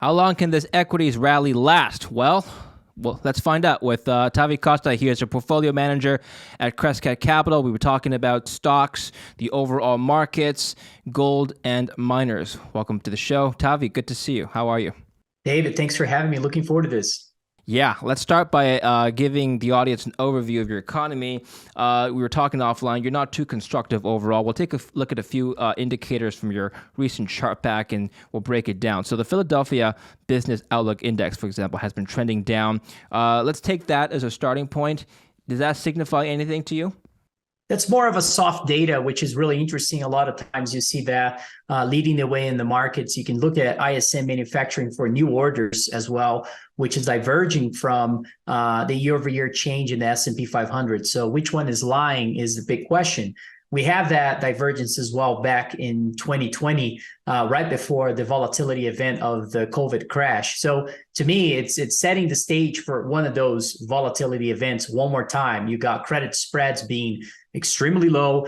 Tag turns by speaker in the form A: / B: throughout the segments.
A: How long can this equities rally last? Let's find out with Tavi Costa. He is a portfolio manager at Crescat Capital. We were talking about stocks, the overall markets, gold, and miners. Welcome to the show. Tavi, good to see you. How are you?
B: David, thanks for having me. Looking forward to this.
A: Yeah, let's start by giving the audience an overview of your economy. We were talking offline. You're not too constructive overall. We'll take a look at a few indicators from your recent chart pack and we'll break it down. So the Philadelphia Business Outlook Index, for example, has been trending down. Let's take that as a starting point. Does that signify anything to you?
B: That's more of a soft data, which is really interesting. A lot of times you see that leading the way in the markets. You can look at ISM manufacturing for new orders as well, which is diverging from the year-over-year change in the S&P 500. So which one is lying is the big question. We have that divergence as well back in 2020, right before the volatility event of the COVID crash. So to me, it's setting the stage for one of those volatility events one more time. You got credit spreads being extremely low.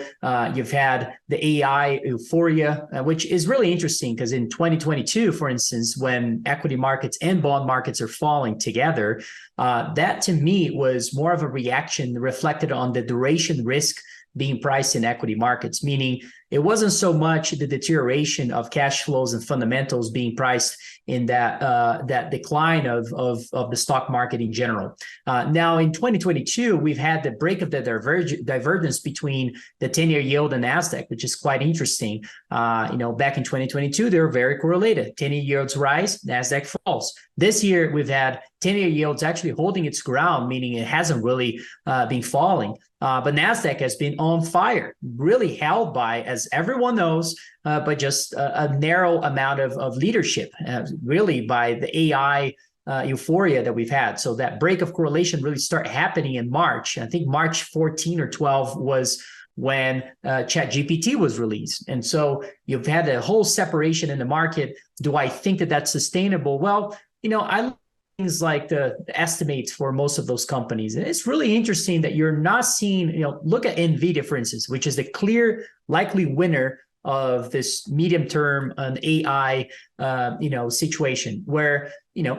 B: You've had the AI euphoria, which is really interesting because in 2022, for instance, when equity markets and bond markets are falling together, that to me was more of a reaction reflected on the duration risk being priced in equity markets, meaning it wasn't so much the deterioration of cash flows and fundamentals being priced in that decline of the stock market in general. Now in 2022, we've had the break of the divergence between the 10-year yield and Nasdaq, which is quite interesting. Back in 2022, they were very correlated. 10-year yields rise, Nasdaq falls. This year, we've had 10-year yields actually holding its ground, meaning it hasn't really been falling. But Nasdaq has been on fire, really held by, as everyone knows, but just a narrow amount of leadership, really by the AI euphoria that we've had. So that break of correlation really started happening in March. I think March 14 or 12 was when ChatGPT was released. And so you've had a whole separation in the market. Do I think that that's sustainable? Well, I things like the estimates for most of those companies. And it's really interesting that you're not seeing, look at NVIDIA, for instance, which is the clear likely winner of this medium term an AI, situation where,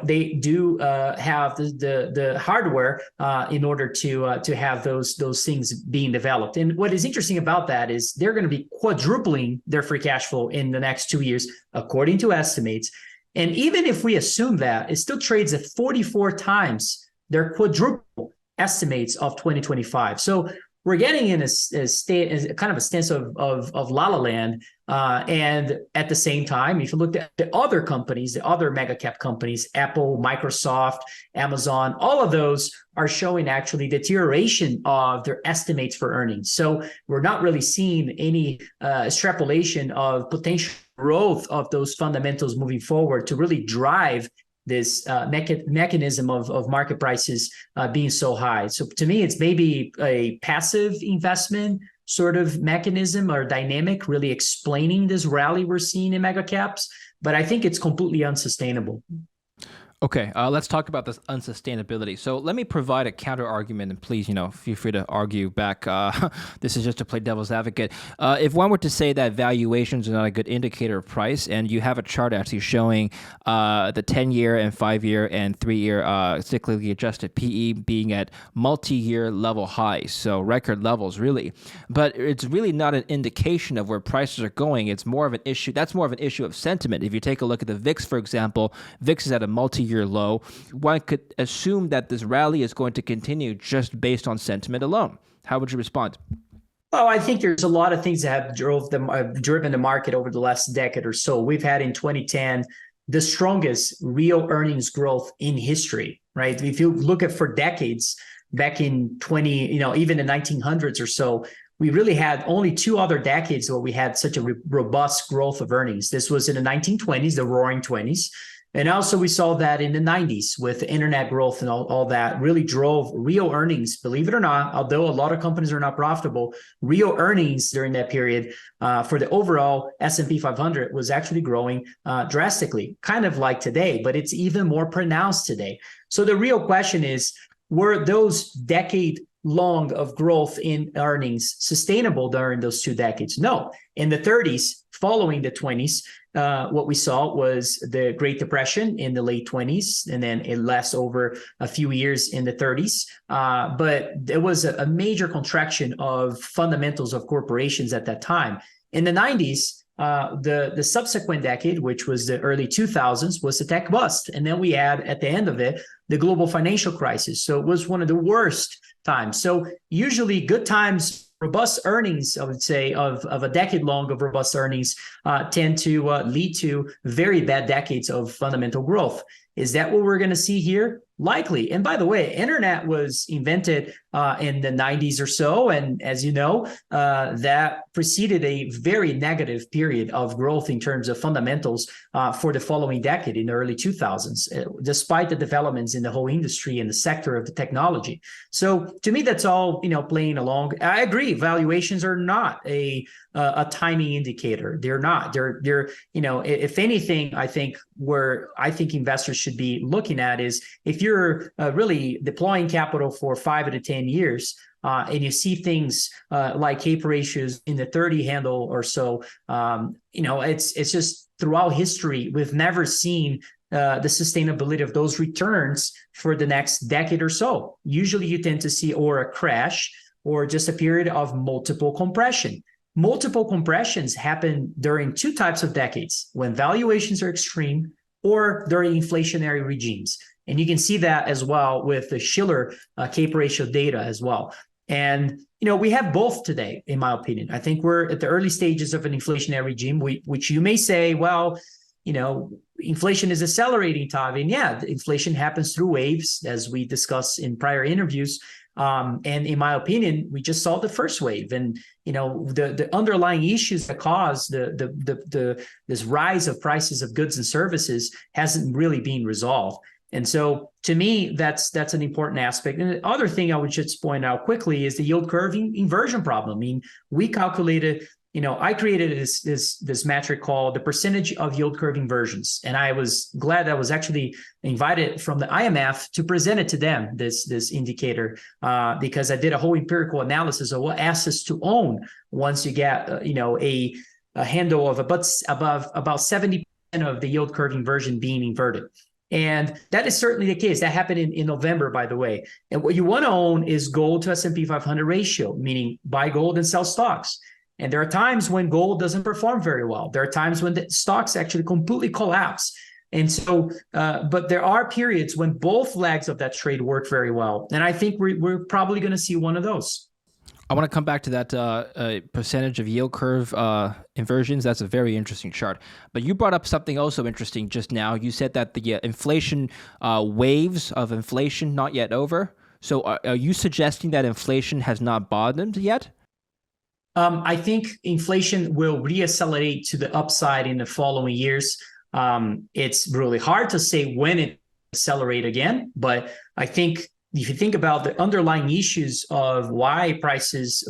B: they do have the hardware in order to have those things being developed. And what is interesting about that is they're going to be quadrupling their free cash flow in the next 2 years, according to estimates. And even if we assume that, it still trades at 44 times their quadruple estimates of 2025. So we're getting in a state, kind of a stance of la la land. And at the same time, if you look at the other companies, the other mega cap companies, Apple, Microsoft, Amazon, all of those are showing actually deterioration of their estimates for earnings. So we're not really seeing any extrapolation of potential growth of those fundamentals moving forward to really drive this mechanism of market prices being so high. So to me, it's maybe a passive investment sort of mechanism or dynamic really explaining this rally we're seeing in mega caps, but I think it's completely unsustainable.
A: Okay, let's talk about this unsustainability. So let me provide a counter argument, and please, feel free to argue back. This is just to play devil's advocate. If one were to say that valuations are not a good indicator of price, and you have a chart actually showing the 10-year and 5-year and 3-year cyclically adjusted PE being at multi-year level highs, so record levels really, but it's really not an indication of where prices are going. It's more of an issue. That's more of an issue of sentiment. If you take a look at the VIX, for example, VIX is at a multi-year low. One could assume that this rally is going to continue just based on sentiment alone. How would you respond?
B: Oh, I think there's a lot of things that have driven the market over the last decade or so. We've had in 2010 the strongest real earnings growth in history, right? If you look at for decades back in even the 1900s or so, we really had only 2 other decades where we had such a robust growth of earnings. This was in the 1920s, the Roaring 20s. And also we saw that in the 90s with the internet growth and all that really drove real earnings, believe it or not, although a lot of companies are not profitable, real earnings during that period for the overall S&P 500 was actually growing drastically, kind of like today, but it's even more pronounced today. So the real question is, were those decade long of growth in earnings sustainable during those 2 decades? No. In the 30s, following the 20s, what we saw was the Great Depression in the late 20s, and then it lasts over a few years in the 30s. But there was a major contraction of fundamentals of corporations at that time. In the 90s, the subsequent decade, which was the early 2000s, was the tech bust. And then we add at the end of it, the global financial crisis. So it was one of the worst times. So usually good times, robust earnings, I would say, of a decade long of robust earnings tend to lead to very bad decades of fundamental growth. Is that what we're going to see here? Likely. And by the way, internet was invented in the 90s or so. And as you know, that preceded a very negative period of growth in terms of fundamentals for the following decade in the early 2000s, despite the developments in the whole industry and the sector of the technology. So to me, that's all, playing along. I agree. Valuations are not a timing indicator. They're not. They're if anything, I think where investors should be looking at is if you're really deploying capital for 5 to 10 years, and you see things like CAPE ratios in the 30 handle or so, it's just throughout history, we've never seen the sustainability of those returns for the next decade or so. Usually you tend to see or a crash or just a period of multiple compression. Multiple compressions happen during two types of decades, when valuations are extreme or during inflationary regimes. And you can see that as well with the Shiller CAPE ratio data as well. And, we have both today, in my opinion. I think we're at the early stages of an inflationary regime, which you may say, well, inflation is accelerating, Tavi. And yeah, inflation happens through waves, as we discussed in prior interviews. And in my opinion, we just saw the first wave, and the underlying issues that cause this rise of prices of goods and services hasn't really been resolved. And so to me, that's an important aspect. And the other thing I would just point out quickly is the yield curve inversion problem. I mean, we calculated, I created this metric called the percentage of yield curve inversions. And I was glad I was actually invited from the IMF to present it to them, this indicator, because I did a whole empirical analysis of what assets to own once you get, a handle of about 70% of the yield curve inversion being inverted. And that is certainly the case. That happened in November, by the way. And what you want to own is gold to S&P 500 ratio, meaning buy gold and sell stocks. And there are times when gold doesn't perform very well. There are times when the stocks actually completely collapse. And so, but there are periods when both legs of that trade work very well. And I think we're probably going to see one of those.
A: I want to come back to that percentage of yield curve inversions. That's a very interesting chart. But you brought up something also interesting just now. You said that the inflation waves of inflation not yet over. So are you suggesting that inflation has not bottomed yet?
B: I think inflation will reaccelerate to the upside in the following years. It's really hard to say when it accelerate again, but I think if you think about the underlying issues of why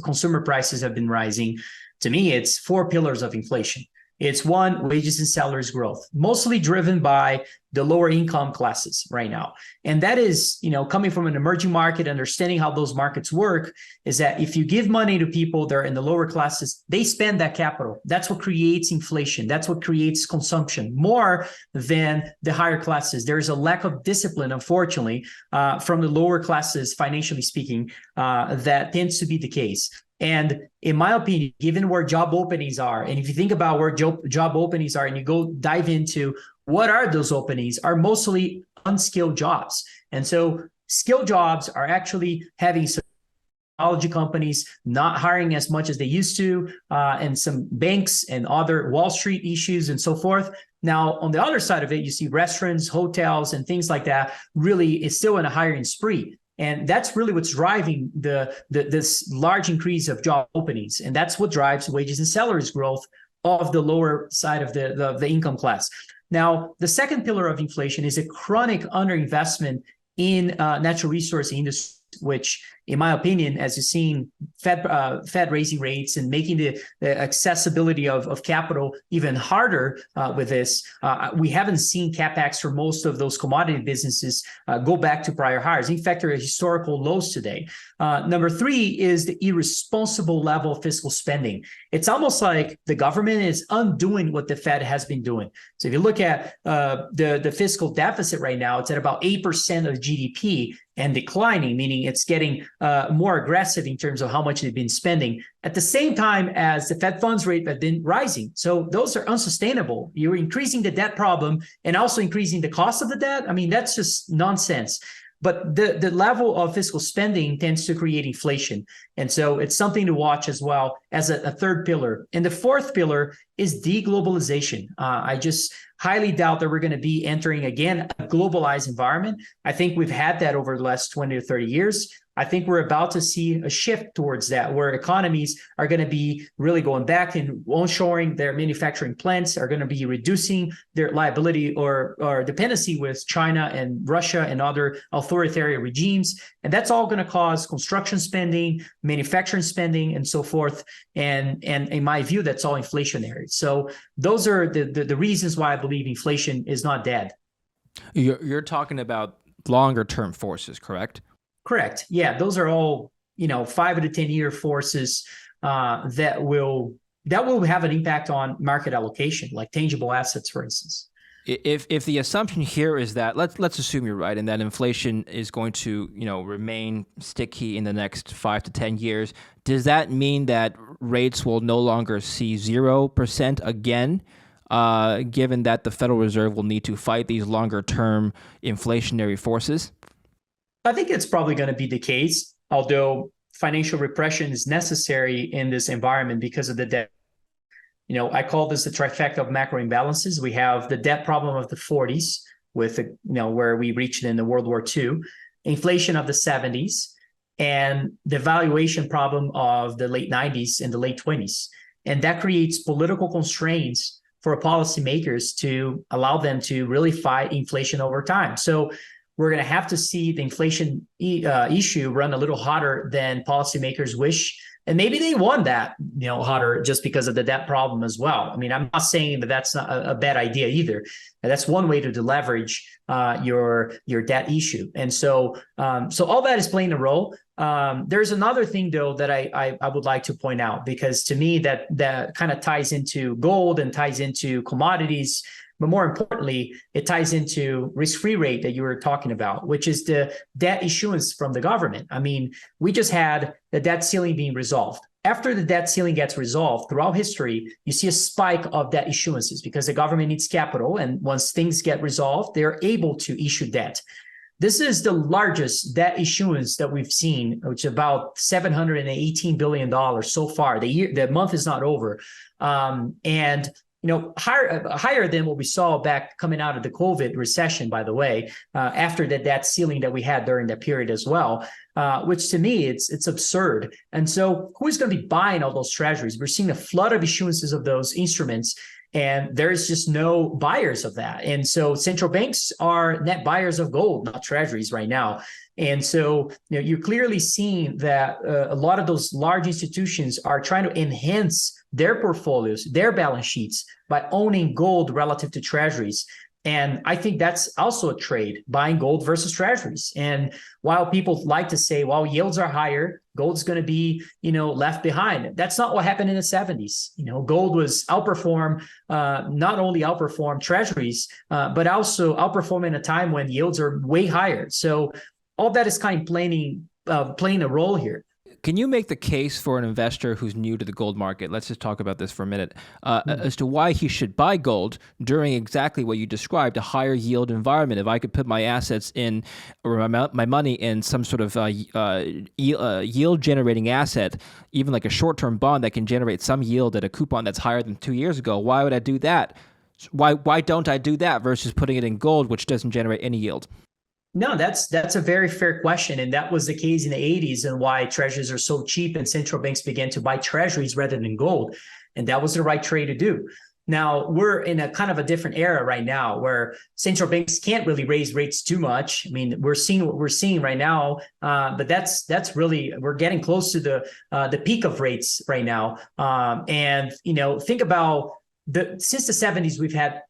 B: consumer prices have been rising, to me, it's 4 pillars of inflation. It's one, wages and salaries growth, mostly driven by the lower income classes right now. And that is, coming from an emerging market, understanding how those markets work, is that if you give money to people that are in the lower classes, they spend that capital. That's what creates inflation. That's what creates consumption more than the higher classes. There is a lack of discipline, unfortunately, from the lower classes, financially speaking, that tends to be the case. And in my opinion, given where job openings are, and if you think about where job openings are and you go dive into what are those openings, are mostly unskilled jobs. And so skilled jobs are actually having some technology companies not hiring as much as they used to, and some banks and other Wall Street issues and so forth. Now, on the other side of it, you see restaurants, hotels, and things like that really is still in a hiring spree. And that's really what's driving this large increase of job openings. And that's what drives wages and salaries growth of the lower side of the income class. Now, the second pillar of inflation is a chronic underinvestment in natural resource industry. which, in my opinion, as you've seen, Fed raising rates and making the accessibility of capital even harder with this, we haven't seen CapEx for most of those commodity businesses go back to prior highs. In fact, they're at historical lows today. Number three is the irresponsible level of fiscal spending. It's almost like the government is undoing what the Fed has been doing. So if you look at the fiscal deficit right now, it's at about 8% of GDP and declining, meaning it's getting more aggressive in terms of how much they've been spending at the same time as the Fed funds rate has been rising. So those are unsustainable. You're increasing the debt problem and also increasing the cost of the debt. I mean, that's just nonsense. But the level of fiscal spending tends to create inflation. And so it's something to watch as well as a third pillar. And the fourth pillar is deglobalization. I just highly doubt that we're going to be entering, again, a globalized environment. I think we've had that over the last 20 to 30 years. I think we're about to see a shift towards that, where economies are going to be really going back and onshoring their manufacturing plants, are going to be reducing their liability or dependency with China and Russia and other authoritarian regimes. And that's all going to cause construction spending, manufacturing spending, and so forth. And in my view, that's all inflationary. So those are the reasons why I believe inflation is not dead.
A: You're talking about longer term forces, correct?
B: Correct. Yeah, those are all 5 to 10 year forces that will have an impact on market allocation, like tangible assets, for instance.
A: If the assumption here is that let's assume you're right, and that inflation is going to remain sticky in the next 5 to 10 years, does that mean that rates will no longer see 0% again? Given that the Federal Reserve will need to fight these longer term inflationary forces?
B: I think it's probably going to be the case, although financial repression is necessary in this environment because of the debt. I call this the trifecta of macro imbalances. We have the debt problem of the 40s with, where we reached in the World War II, inflation of the 70s, and the valuation problem of the late 90s and the late 20s. And that creates political constraints for policymakers to allow them to really fight inflation over time. So we're going to have to see the inflation issue run a little hotter than policymakers wish. And maybe they want that, hotter just because of the debt problem as well. I mean, I'm not saying that that's not a bad idea either. That's one way to deleverage your debt issue. And so all that is playing a role. There's another thing, though, that I would like to point out, because to me that kind of ties into gold and ties into commodities. But more importantly, it ties into risk-free rate that you were talking about, which is the debt issuance from the government. I mean, we just had the debt ceiling being resolved. After the debt ceiling gets resolved throughout history, you see a spike of debt issuances because the government needs capital. And once things get resolved, they're able to issue debt. This is the largest debt issuance that we've seen, which is about $718 billion so far. The month is not over. Higher than what we saw back coming out of the COVID recession, by the way, after the debt ceiling that we had during that period as well, which to me, it's absurd. And so who's going to be buying all those treasuries? We're seeing a flood of issuances of those instruments, and there's just no buyers of that. And so central banks are net buyers of gold, not treasuries right now. And so you're clearly seeing that a lot of those large institutions are trying to enhance their portfolios, their balance sheets, by owning gold relative to treasuries. And I think that's also a trade, buying gold versus treasuries. And while people like to say, well, yields are higher, gold's going to be, left behind. That's not what happened in the 70s. Gold was not only outperformed treasuries, but also outperformed in a time when yields are way higher. So all that is kind of playing a role here.
A: Can you make the case for an investor who's new to the gold market? Let's just talk about this for a minute, as to why he should buy gold during exactly what you described, a higher yield environment. If I could put my assets in, or my money in some sort of yield generating asset, even like a short-term bond that can generate some yield at a coupon that's higher than 2 years ago, why would I do that? Why don't I do that versus putting it in gold, which doesn't generate any yield?
B: No, that's a very fair question. And that was the case in the 80s, and why treasuries are so cheap and central banks began to buy treasuries rather than gold. And that was the right trade to do. Now we're in a kind of a different era right now where central banks can't really raise rates too much. I mean, we're seeing what we're seeing right now, but that's really, we're getting close to the peak of rates right now. And think about since the 70s, we've had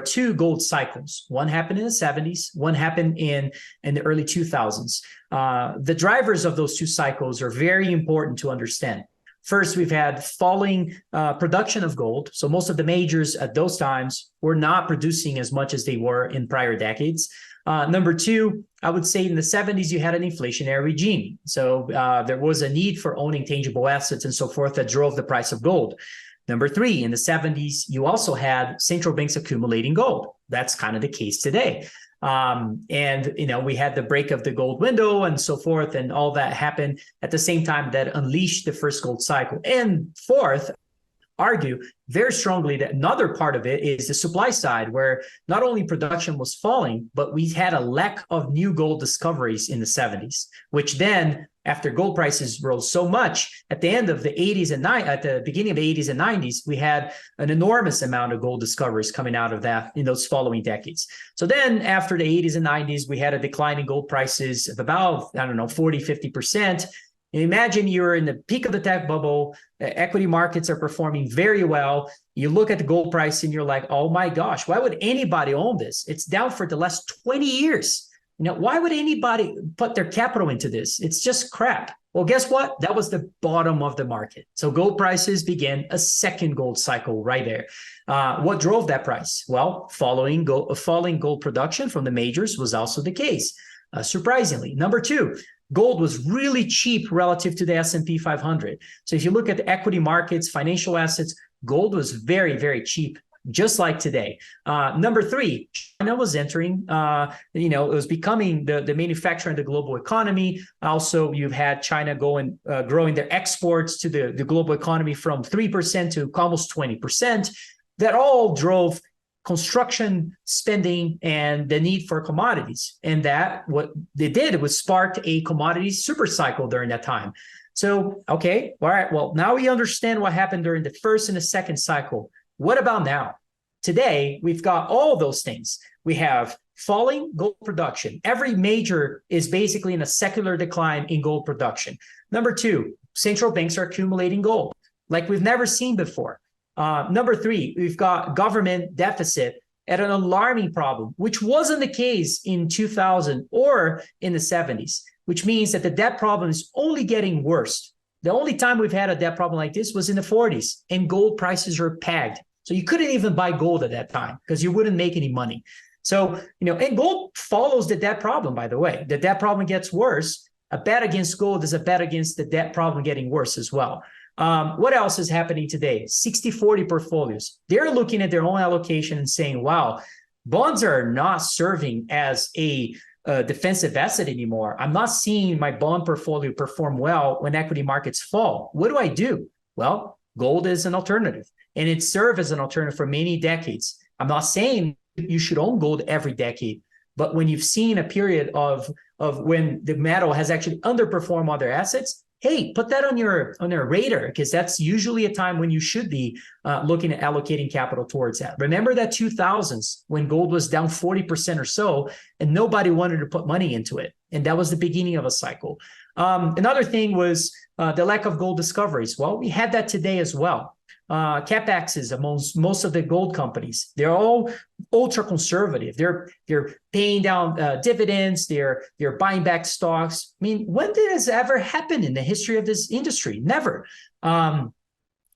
B: two gold cycles. One happened in the 70s, one happened in the early 2000s. The drivers of those two cycles are very important to understand. First, we've had falling production of gold. So most of the majors at those times were not producing as much as they were in prior decades. Number two, I would say in the 70s, you had an inflationary regime. So there was a need for owning tangible assets and so forth that drove the price of gold. Number three, in the 70s, you also had central banks accumulating gold. That's kind of the case today. And we had the break of the gold window and so forth, and all that happened at the same time that unleashed the first gold cycle. And fourth, argue very strongly that another part of it is the supply side, where not only production was falling, but we had a lack of new gold discoveries in the 70s, which then, after gold prices rose so much at the end of the 80s and at the beginning of the 80s and 90s, we had an enormous amount of gold discoveries coming out of that in those following decades. So then after the 80s and 90s, we had a decline in gold prices of about, 40, 50%. And imagine you're in the peak of the tech bubble, equity markets are performing very well. You look at the gold price and you're like, oh my gosh, why would anybody own this? It's down for the last 20 years. Why would anybody put their capital into this? It's just crap. Well, guess what? That was the bottom of the market. So gold prices began a second gold cycle right there. What drove that price? Well, falling gold production from the majors was also the case, surprisingly. Number two, gold was really cheap relative to the S&P 500. So if you look at the equity markets, financial assets, gold was very, very cheap, just like today. Number three, China was entering, it was becoming the manufacturer in the global economy. Also, you've had China growing their exports to the global economy from 3% to almost 20%. That all drove construction spending and the need for commodities. And that, what they did was sparked a commodity super cycle during that time. So, okay, all right, well, now we understand what happened during the first and the second cycle. What about now? Today, we've got all those things. We have falling gold production. Every major is basically in a secular decline in gold production. Number two, central banks are accumulating gold like we've never seen before. Number three, we've got government deficit at an alarming problem, which wasn't the case in 2000 or in the 70s, which means that the debt problem is only getting worse. The only time we've had a debt problem like this was in the 40s, and gold prices were pegged. So you couldn't even buy gold at that time because you wouldn't make any money. So, and gold follows the debt problem, by the way. The debt problem gets worse. A bet against gold is a bet against the debt problem getting worse as well. What else is happening today? 60-40 portfolios. They're looking at their own allocation and saying, wow, bonds are not serving as a defensive asset anymore. I'm not seeing my bond portfolio perform well when equity markets fall. What do I do? Well, gold is an alternative, and it served as an alternative for many decades. I'm not saying you should own gold every decade, but when you've seen a period of when the metal has actually underperformed other assets, hey, put that on your radar, because that's usually a time when you should be looking at allocating capital towards that. Remember that 2000s when gold was down 40% or so, and nobody wanted to put money into it. And that was the beginning of a cycle. Another thing was the lack of gold discoveries. Well, we had that today as well. CapExes amongst most of the gold companies, they're all ultra conservative. They're paying down dividends. They're buying back stocks. I mean, when did this ever happen in the history of this industry? Never.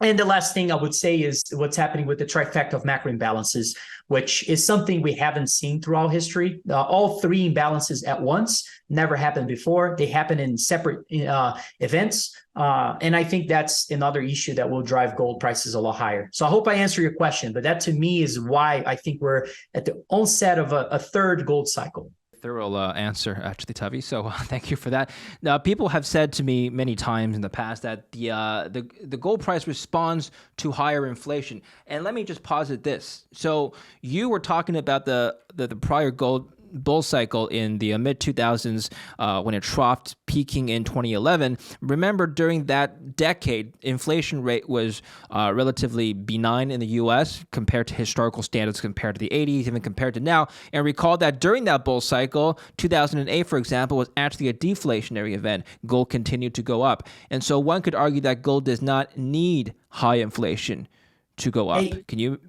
B: And the last thing I would say is what's happening with the trifecta of macro imbalances, which is something we haven't seen throughout history. All three imbalances at once never happened before. They happen in separate events. And I think that's another issue that will drive gold prices a lot higher. So I hope I answer your question, but that to me is why I think we're at the onset of a third gold cycle.
A: Thorough answer, actually, Tavi. So thank you for that. Now, people have said to me many times in the past that the gold price responds to higher inflation. And let me just posit this. So you were talking about the prior gold bull cycle in the mid 2000s when it troughed, peaking in 2011. Remember, during that decade, inflation rate was relatively benign in the U.S. compared to historical standards, compared to the 80s, even compared to now. And recall that during that bull cycle, 2008, for example, was actually a deflationary event. Gold continued to go up. And so one could argue that gold does not need high inflation to go up.
B: Hey,
A: Can you?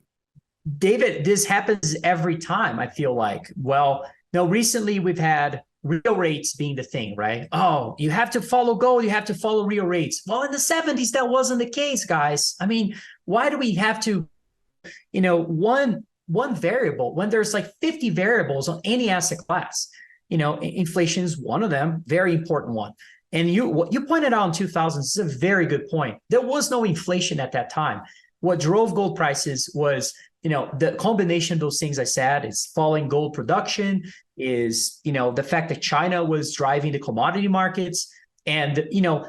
B: David, this happens every time, I feel like. Well, no, recently we've had real rates being the thing, right? Oh, you have to follow gold, you have to follow real rates. Well, in the 70s, that wasn't the case, guys. I mean, why do we have to, one variable when there's like 50 variables on any asset class? Inflation is one of them, very important one. And what you pointed out in 2000 is a very good point. There was no inflation at that time. What drove gold prices was, the combination of those things I said is falling gold production, is, the fact that China was driving the commodity markets. And,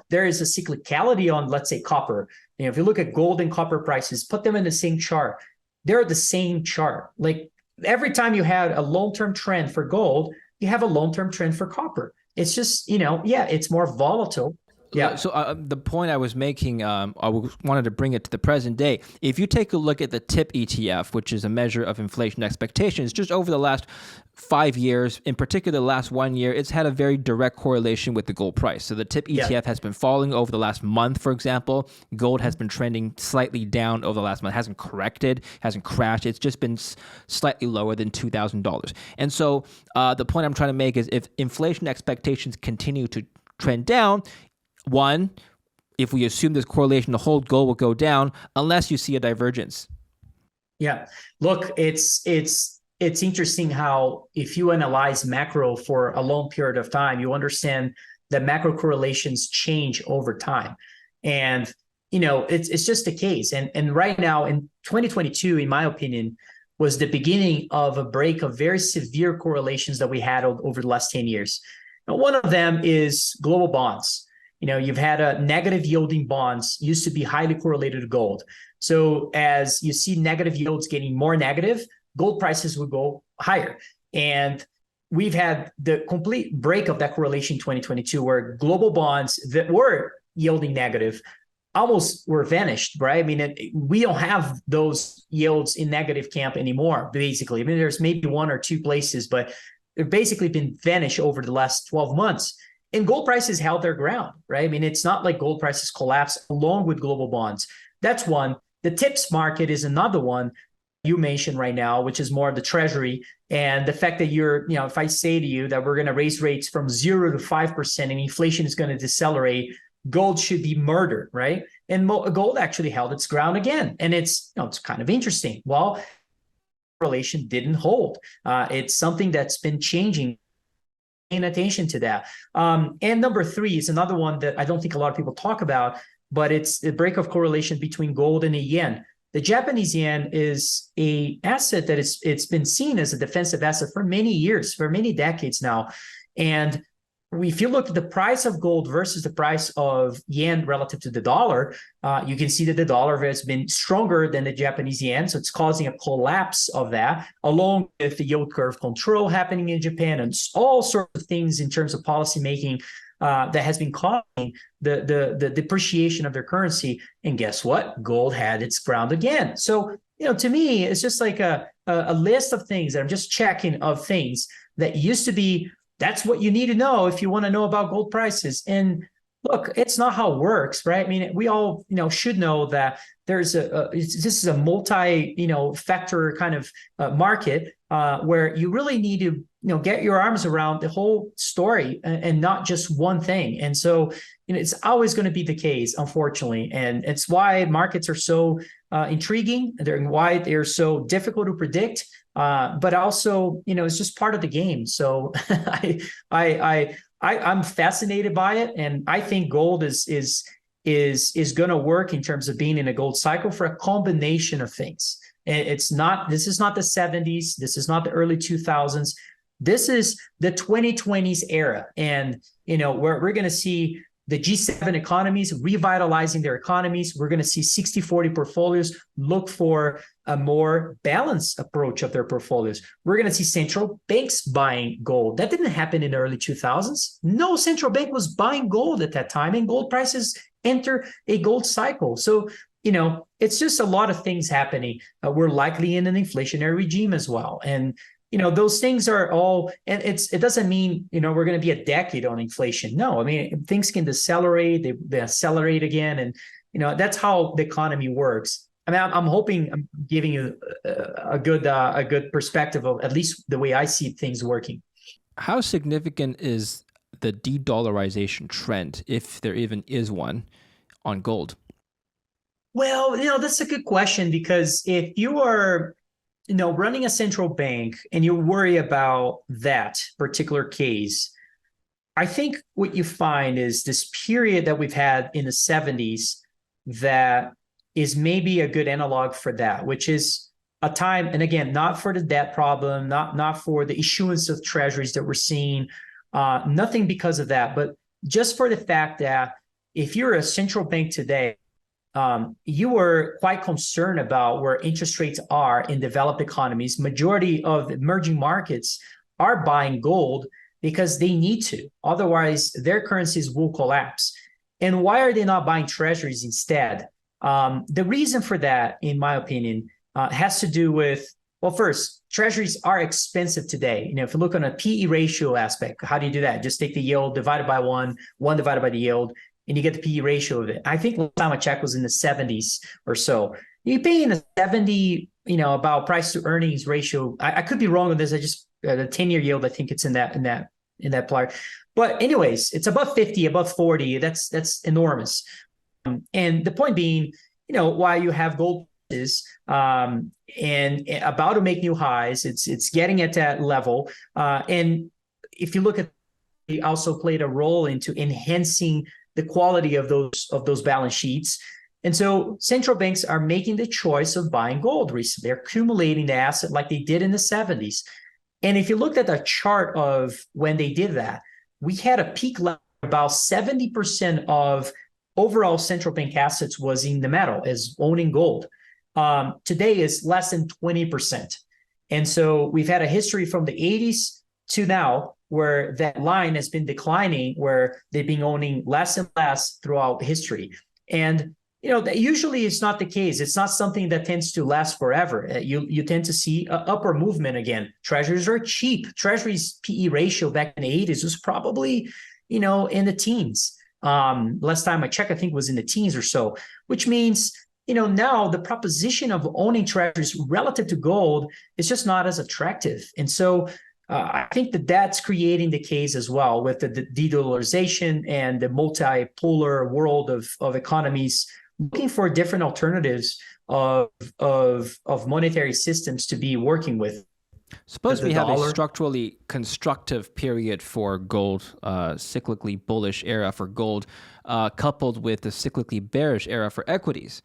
B: there is a cyclicality on, let's say, copper. If you look at gold and copper prices, put them in the same chart. They're the same chart. Like every time you had a long-term trend for gold, you have a long-term trend for copper. It's just, it's more volatile. Yeah.
A: So the point I was making, wanted to bring it to the present day. If you take a look at the TIP ETF, which is a measure of inflation expectations, just over the last 5 years, in particular the last 1 year, it's had a very direct correlation with the gold price. So the TIP ETF has been falling over the last month, for example. Gold has been trending slightly down over the last month. It hasn't corrected, hasn't crashed. It's just been slightly lower than $2,000. And so the point I'm trying to make is if inflation expectations continue to trend down, one, if we assume this correlation to hold, gold will go down unless you see a divergence.
B: Yeah. Look, it's interesting how if you analyze macro for a long period of time, you understand that macro correlations change over time. And, it's just the case. And right now in 2022, in my opinion, was the beginning of a break of very severe correlations that we had over the last 10 years. Now, one of them is global bonds. You've had a negative yielding bonds used to be highly correlated to gold. So as you see negative yields getting more negative, gold prices would go higher. And we've had the complete break of that correlation in 2022, where global bonds that were yielding negative almost were vanished, right? I mean, we don't have those yields in negative camp anymore, basically. I mean, there's maybe one or two places, but they've basically been vanished over the last 12 months. And gold prices held their ground, right? I mean, it's not like gold prices collapsed along with global bonds. That's one. The TIPS market is another one you mentioned right now, which is more the treasury. And the fact that if I say to you that we're going to raise rates from 0 to 5% and inflation is going to decelerate, gold should be murdered, right? And gold actually held its ground again. And it's kind of interesting. Well, correlation didn't hold. It's something that's been changing. Paying attention to that. And number three is another one that I don't think a lot of people talk about, but it's the break of correlation between gold and the yen. The Japanese yen is an asset that it's been seen as a defensive asset for many years, for many decades now. And if you look at the price of gold versus the price of yen relative to the dollar, you can see that the dollar has been stronger than the Japanese yen. So it's causing a collapse of that, along with the yield curve control happening in Japan and all sorts of things in terms of policy making that has been causing the depreciation of their currency. And guess what? Gold had its ground again. So, to me, it's just like a list of things that I'm just checking of things that used to be. That's what you need to know if you want to know about gold prices. And look, it's not how it works, right? I mean, we all, should know that there's this is a multi, factor kind of market where you really need to, get your arms around the whole story and not just one thing. And so, it's always going to be the case, unfortunately. And it's why markets are so intriguing. Why they're so difficult to predict. But also, it's just part of the game. So I'm fascinated by it, and I think gold is going to work in terms of being in a gold cycle for a combination of things. And this is not the 70s. This is not the early 2000s. This is the 2020s era, and we're going to see the G7 economies revitalizing their economies. We're going to see 60-40 portfolios look for a more balanced approach of their portfolios. We're going to see central banks buying gold. That didn't happen in the early 2000s. No central bank was buying gold at that time, and gold prices enter a gold cycle. So, it's just a lot of things happening. We're likely in an inflationary regime as well. And those things are all, and it doesn't mean, we're going to be a decade on inflation. No, I mean, things can decelerate, they accelerate again. And, that's how the economy works. I mean, I'm hoping I'm giving you a good perspective of at least the way I see things working.
A: How significant is the de-dollarization trend, if there even is one, on gold?
B: Well, that's a good question, because if you are running a central bank and you worry about that particular case, I think what you find is this period that we've had in the 70s that is maybe a good analog for that, which is a time, and again, not for the debt problem, not for the issuance of treasuries that we're seeing, nothing because of that, but just for the fact that if you're a central bank today, you were quite concerned about where interest rates are in developed economies. Majority of emerging markets are buying gold because they need to. Otherwise, their currencies will collapse. And why are they not buying treasuries instead? The reason for that, in my opinion, has to do with, well, first, treasuries are expensive today. If you look on a PE ratio aspect, how do you do that? Just take the yield divided by one divided by the yield, and you get the PE ratio of it. I think last time I checked was in the 70s or so. You pay in a 70, about price to earnings ratio. I could be wrong on this. I just the 10-year yield, I think it's in that part. But anyways, it's above 50, above 40. That's enormous. And the point being, while you have gold prices and about to make new highs, it's getting at that level. And if you look at, it also played a role into enhancing the quality of those balance sheets. And so central banks are making the choice of buying gold recently. They're accumulating the asset like they did in the 70s. And if you looked at the chart of when they did that, we had a peak level, about 70% of overall central bank assets was in the metal, as owning gold. Today is less than 20%. And so we've had a history from the 80s to now where that line has been declining, where they've been owning less and less throughout history. And usually it's not the case. It's not something that tends to last forever. You tend to see an upward movement again. Treasuries are cheap. Treasuries PE ratio back in the 80s was probably, in the teens. Last time I checked, I think was in the teens or so, which means, now the proposition of owning treasuries relative to gold is just not as attractive. And so I think that's creating the case as well with the de-dollarization and the multipolar world of economies looking for different alternatives of monetary systems to be working with.
A: Suppose we have a structurally constructive period for gold, cyclically bullish era for gold, coupled with the cyclically bearish era for equities.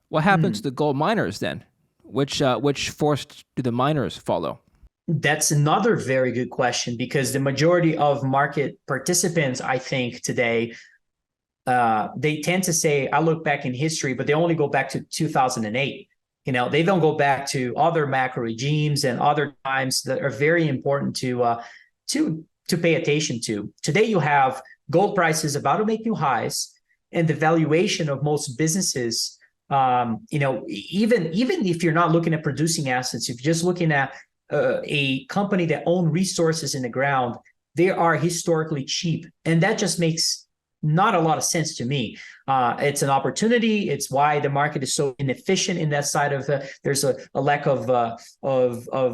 A: What happens to the gold miners then? Which force do the miners follow?
B: That's another very good question, because the majority of market participants, I think today, they tend to say, I look back in history, but they only go back to 2008. They don't go back to other macro regimes and other times that are very important to pay attention to. Today, you have gold prices about to make new highs, and the valuation of most businesses, even if you're not looking at producing assets, if you're just looking at a company that owns resources in the ground, they are historically cheap. And that just makes not a lot of sense to me. It's an opportunity. It's why the market is so inefficient in that side of there's a lack of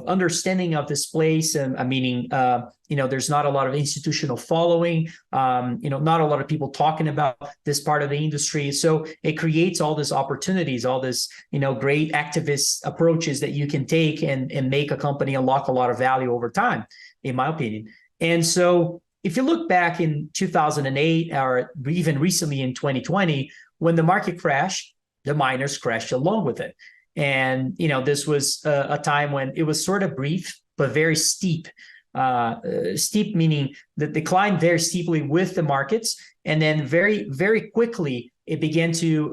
B: understanding of this place. And meaning, there's not a lot of institutional following, not a lot of people talking about this part of the industry. So it creates all these opportunities, all this, great activist approaches that you can take and make a company unlock a lot of value over time, in my opinion. And so if you look back in 2008 or even recently in 2020, when the market crashed, the miners crashed along with it. And, this was a time when it was sort of brief, but very steep. steep, meaning the decline very steeply with the markets, and then very quickly it began to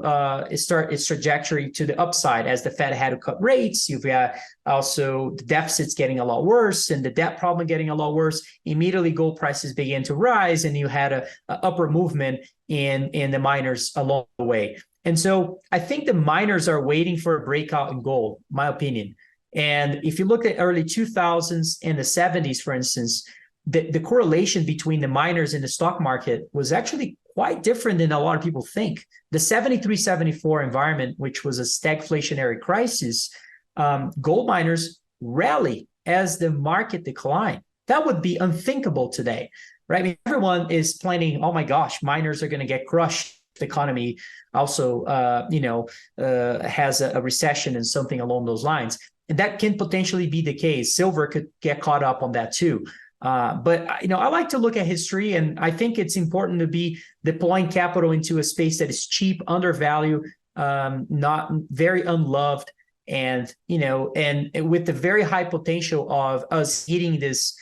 B: start its trajectory to the upside as the Fed had to cut rates. You've got also the deficits getting a lot worse and the debt problem getting a lot worse. Immediately, gold prices began to rise, and you had a upward movement in the miners along the way. And so I think the miners are waiting for a breakout in gold, my opinion. And if you look at early 2000s and the 70s, for instance, the correlation between the miners and the stock market was actually quite different than a lot of people think. The 73, 74 environment, which was a stagflationary crisis, gold miners rally as the market declined. That would be unthinkable today, right? I mean, everyone is planning, oh my gosh, miners are going to get crushed. The economy also, has a recession and something along those lines. And that can potentially be the case. Silver could get caught up on that too. But I like to look at history, and I think it's important to be deploying capital into a space that is cheap, undervalued, not very unloved, and with the very high potential of us hitting this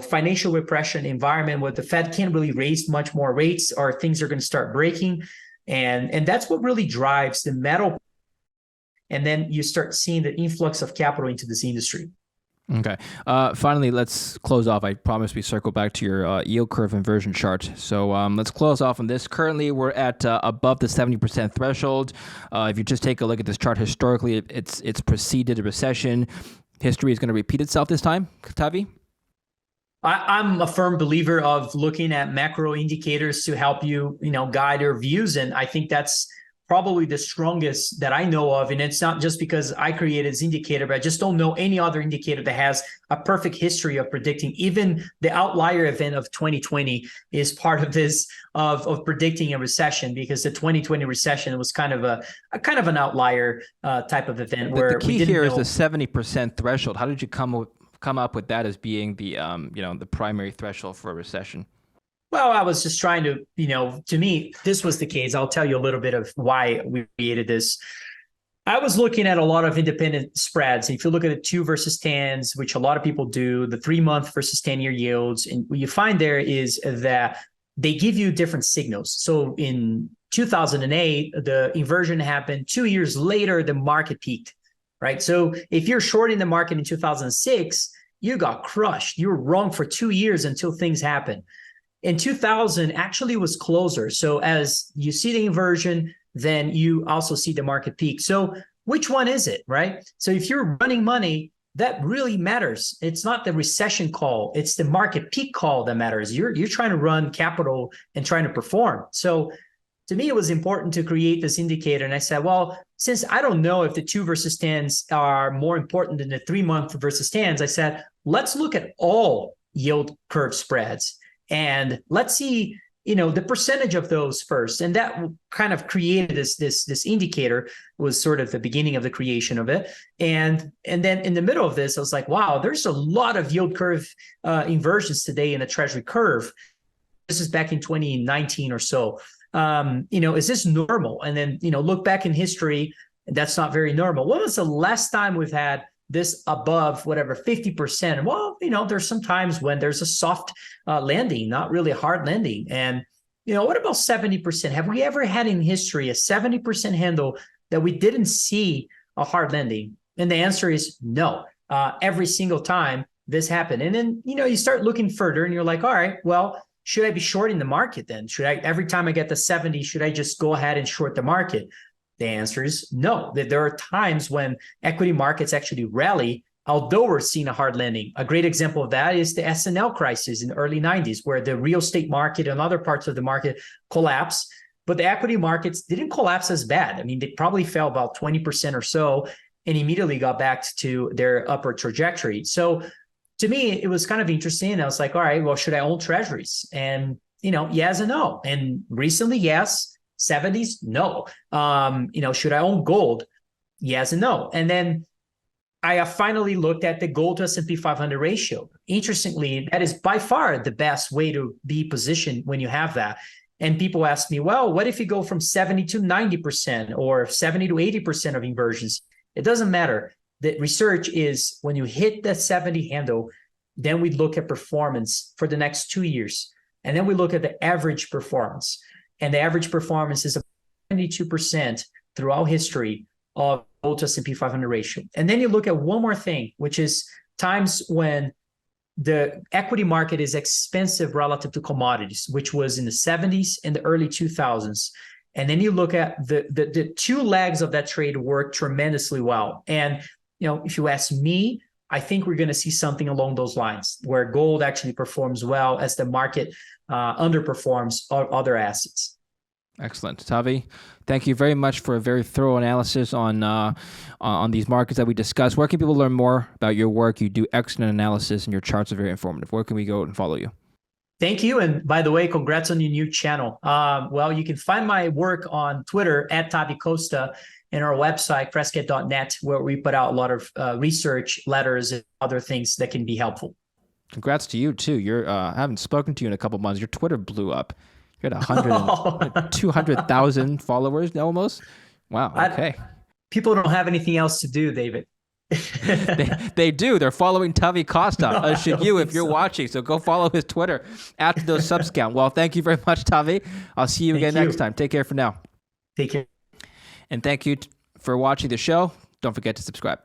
B: financial repression environment where the Fed can't really raise much more rates, or things are going to start breaking, and that's what really drives the metal. And then you start seeing the influx of capital into this industry.
A: Okay. Finally, let's close off. I promised we circle back to your yield curve inversion chart. So let's close off on this. Currently, we're at above the 70% threshold. If you just take a look at this chart historically, it's preceded a recession. History is going to repeat itself this time, Tavi?
B: I'm a firm believer of looking at macro indicators to help you, guide your views. And I think that's probably the strongest that I know of. And it's not just because I created this indicator, but I just don't know any other indicator that has a perfect history of predicting. Even the outlier event of 2020 is part of this, of predicting a recession, because the 2020 recession was kind of an outlier type of event. Where
A: the key here is the 70% threshold. How did you come up with that as being the the primary threshold for a recession?
B: Well, I was just trying to, to me, this was the case. I'll tell you a little bit of why we created this. I was looking at a lot of independent spreads. If you look at the 2 versus 10s, which a lot of people do, the 3-month versus 10-year yields, and what you find there is that they give you different signals. So in 2008, the inversion happened. 2 years later, the market peaked, right? So if you're shorting the market in 2006, you got crushed. You were wrong for 2 years until things happened. In 2000, actually was closer. So as you see the inversion, then you also see the market peak. So which one is it, right? So if you're running money, that really matters. It's not the recession call. It's the market peak call that matters. You're trying to run capital and trying to perform. So to me, it was important to create this indicator. And I said, well, since I don't know if the 2 versus 10s are more important than the 3-month versus 10s, I said, let's look at all yield curve spreads. And let's see, the percentage of those first. And that kind of created this indicator, was sort of the beginning of the creation of it. And then in the middle of this, I was like, wow, there's a lot of yield curve inversions today in the Treasury curve. This is back in 2019 or so. Is this normal? And then, look back in history, that's not very normal. When was the last time we've had this above whatever 50%? Well, there's some times when there's a soft landing, not really a hard landing. And what about 70%? Have we ever had in history a 70% handle that we didn't see a hard landing? And the answer is no. Every single time this happened. And then you start looking further and you're like, all right, well, should I be shorting the market then? Should I, every time I get the 70, should I just go ahead and short the market? The answer is no. That there are times when equity markets actually rally, although we're seeing a hard landing. A great example of that is the S&L crisis in the early 90s, where the real estate market and other parts of the market collapsed, but the equity markets didn't collapse as bad. I mean, they probably fell about 20% or so and immediately got back to their upward trajectory. So to me, it was kind of interesting. I was like, all right, well, should I own treasuries? And, yes and no. And recently, yes. 70s, no. Should I own gold? Yes and no. And then I finally looked at the gold to S&P 500 ratio. Interestingly, that is by far the best way to be positioned when you have that. And people ask me, well, what if you go from 70 to 90% or 70 to 80% of inversions? It doesn't matter. The research is when you hit that 70 handle, Then we look at performance for the next 2 years. And then we look at the average performance. And the average performance is 72% throughout history of gold to S&P 500 ratio. And then you look at one more thing, which is times when the equity market is expensive relative to commodities, which was in the 70s and the early 2000s. And then you look at the two legs of that trade work tremendously well. And if you ask me, I think we're going to see something along those lines where gold actually performs well as the market underperforms other assets.
A: Excellent. Tavi, thank you very much for a very thorough analysis on these markets that we discussed. Where can people learn more about your work? You do excellent analysis and your charts are very informative. Where can we go and follow you?
B: Thank you. And by the way, congrats on your new channel. Well, you can find my work on Twitter at Tavi Costa and our website, crescat.net, where we put out a lot of research, letters, and other things that can be helpful.
A: Congrats to you, too. I haven't spoken to you in a couple of months. Your Twitter blew up. You had 200,000 followers almost. Wow. Okay.
B: People don't have anything else to do, David.
A: they do. They're following Tavi Costa. Should you, if you're watching. So go follow his Twitter after those subs count. Well, thank you very much, Tavi. I'll see you again next time. Take care for now.
B: Take care.
A: And thank you for watching the show. Don't forget to subscribe.